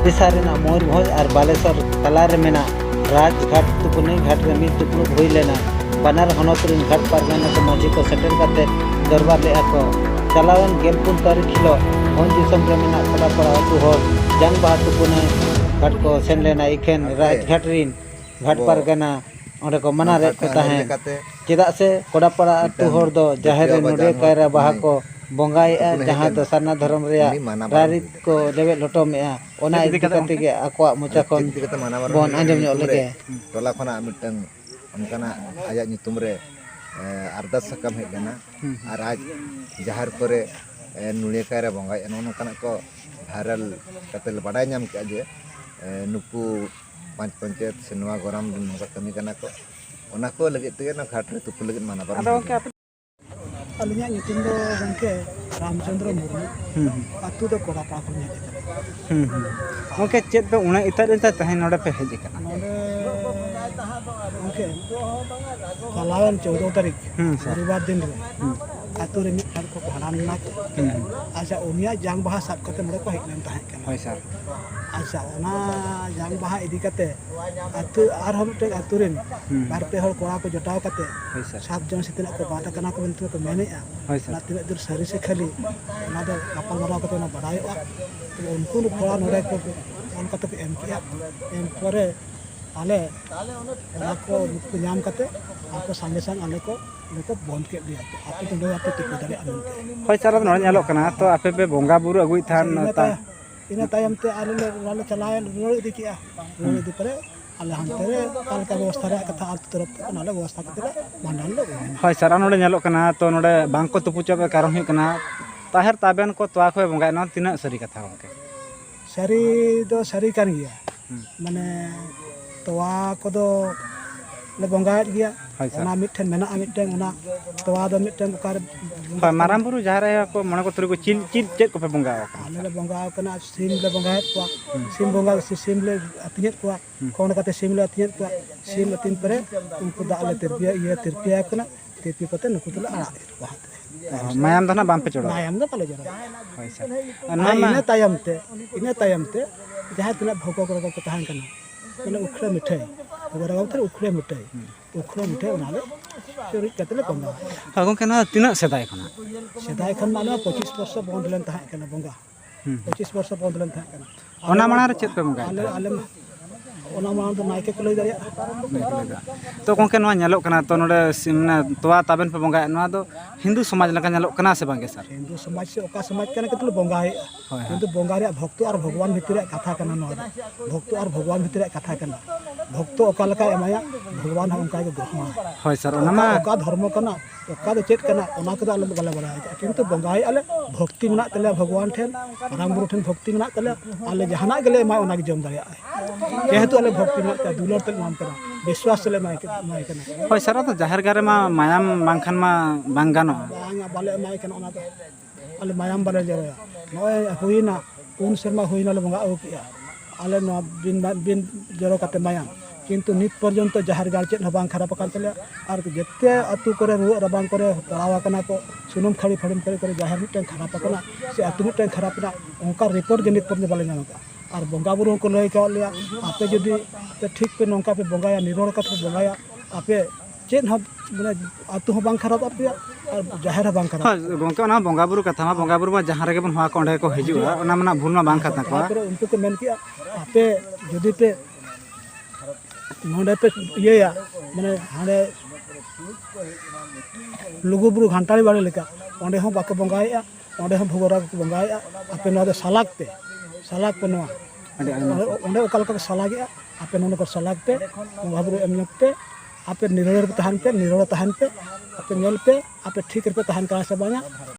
उड़ीसा रेना मयूरभंज और बालेश्वर तलारे मेना राजघाट तुकुनी घाट रे मिद दुपुड़ हुई लेना बानार हनत रिन घाट पारगाना को मजी को सेटल करते दरबार ले आको चलावन गेलपुन तारीख हिलो भंज दिसम रे मेना कोडापड़ा अतु हर जान बाहा तुकुनी घाट को सेन लेना इखेन राजघाट रिन घाट पारगाना ओंडे को मना रे को ताहे चेदा से कोडापड़ा अतु हर दो जाहेर रे नुडे कायरा बाहा को बंगाई जहाँ तो सरना धर्म रारित को लेवे लोटमेआ ओना इदी कते गे आकोआ मोचा खन बन आंजम ᱧᱚᱜ लगे टोला खना मिटन उनकाना आया नितुम रे अरदास सकम हेज लेना और आज जहार करे नुलिया रे बंगाई नोनकाना को भाइरल कते बडाय नाम के जे नुकु पांच पंचायत से नवा गरम नोका कमी कना को ओना को लगे ते ना घाट रे तुपु लगे माना बर अलिया नितिन दो गंके रामचंद्र मुर्मू अतु दो कोडापड़ा को हेज ओके चेत पे उना इतर इतर तहे नोडे पे हेज कना नोडे ओके चलावन 14 तारीख रविवार दिन रे अतु रे मिट हर को हराम ना अच्छा उनिया जांग बाहा सब कते नोडे को हेज लेन ताहे कना होय सर अच्छा ओना जांग बाहा इदी कते अतु आर हम टे अतु रेन बारते हर कोड़ा को जटाव कते होय सर 7 जन से तिना को बाटा कना को बिनतु को मेनेआ होय सर ना तिना दूर सरी से खाली ना दो कपल मरा कते ना बडायआ तो उनको कोड़ा नोडे को उन कते को एम किया एम परे आले ओना को नाम कते आपको संगे संग आले को उनको बंद के दिया तो आप तो नोडे आप तो दारे आनन होय सर नोडे ᱧᱮᱞᱚᱜ ᱠᱟᱱᱟ तो आपे पे बोंगा बुरु अगुई थान ता ina tayam te ale chalayan रोड इदी किया रोड इदी परे आले हंते रे काल का व्यवस्था रे कथा आल तरफ ते नाले व्यवस्था कते मांडल लो होय सर नोडे ᱧᱮᱞᱚᱜ ᱠᱟᱱᱟ तो नोडे बांग को तुपुचो के कारण हुई कना ताहेर ताबेन को तवा को बोंगा न तिना सरी कथा होके सरी दो सरी कान गया माने तवा को दो ले बोंगायत गया ओना मिठन मेना मिठन ओना तवा दो मिठन कार माराम बुरु जहारे को मने को तुरी को चिल चिल चेत को पे बोंगा आले ले बोंगा कना सिम ले बोंगायत को सिम बोंगा सिम ले अतियत को कोन कते सिम ले अतियत को सिम अतिन परे उनको दा ले तिरपिया कना तिरपि कते नुकु तले आड़ा को मायाम दना बाम पे चढ़ो मायाम दा पले जरा होय सर ina tayam te जहां तना भोको को तहान कना माने उखरे मिठाई गोरा गाउतर उखरे मिठाई ओनाले चोरी कतले बंगा हागो केना तिना सेदाय खना सेदाय खन माने 25 वर्ष बंद लेन तहां कना बंगा 25 वर्ष बंद लेन तहां कना ओना माना रे चेत पे बंगा आले ओना माना तो नायके को लई दारिया तो कोंके नवा ᱧᱮᱞᱚᱜ कना तो नोडे सिमना तवा ताबेन पे बंगा नवा दो हिंदू समाज लका ᱧᱮᱞᱚᱜ कना से बांगे सर हिंदू समाज से ओका समाज कना केतल बंगा है किंतु बंगा रे भक्त और भगवान भितर कथा कना नवा भक्त और भगवान भितर कथा कना भक्त ओका लका एमाया भगवान उनका के ग्रहण होय सर ओना मा ओका धर्म कना ओका दो चेत कना ओना को आले बाले बड़ा किंतु बंगा है आले भक्ति मना तले भगवान ठेन राम गुरु ठेन भक्ति मना तले आले जहाना गेले मा ओना के जम दारिया जेहेतु आले भक्ति मना दुलर तले नाम कना विश्वास तले माय कना होय सर तो जाहिर गारे मा मायाम बांखान मा बांगानो बाले माय कना ओना आले मायाम बाले जरा नय हुइना उन शर्मा हुइना ले बंगा ओ किया आले न बिन जरो कते मायाम किंतु नित पर्यंत जहार गार चेत हबां खराब कान तले और जते अतु करे रुआ रबांग करे पड़ावा कना को सुनुम खड़ी फड़म करे जहार मिटन खराब कना से अतु मिटन खराब ना उनका रिपोर्ट जनित पर बाले नाम का और बंगा बुरु को लय का लिया आपे जदी ते ठीक पे नोंका पे बंगाया निरोड़ कते बंगाया आपे चेन हम माने अतु हबां खराब आपे और जहार हबां खराब गोंके ओना बंगा बुरु कथा मा बंगा बुरु मा जहां रे बन हुआ को ओंडे को हिजुआ ओना मना भूल मा बांग खाता को उनको को मेन किया आपे जदी पे नोडे पे ये या माने हाने लुगुबुरु घंटाड़ी बाड़े लेका ओंडे हम बाको बंगाया ओंडे हम भगोरा को बंगाया आपे नोदे सलाक पे नोआ ओंडे ओकल का सलाग आपे नोने को सलाग पे बंगाबुरु एमनक पे आपे निरोड़ तहान पे आपे नेल पे आपे ठीक पे तहान का से बाया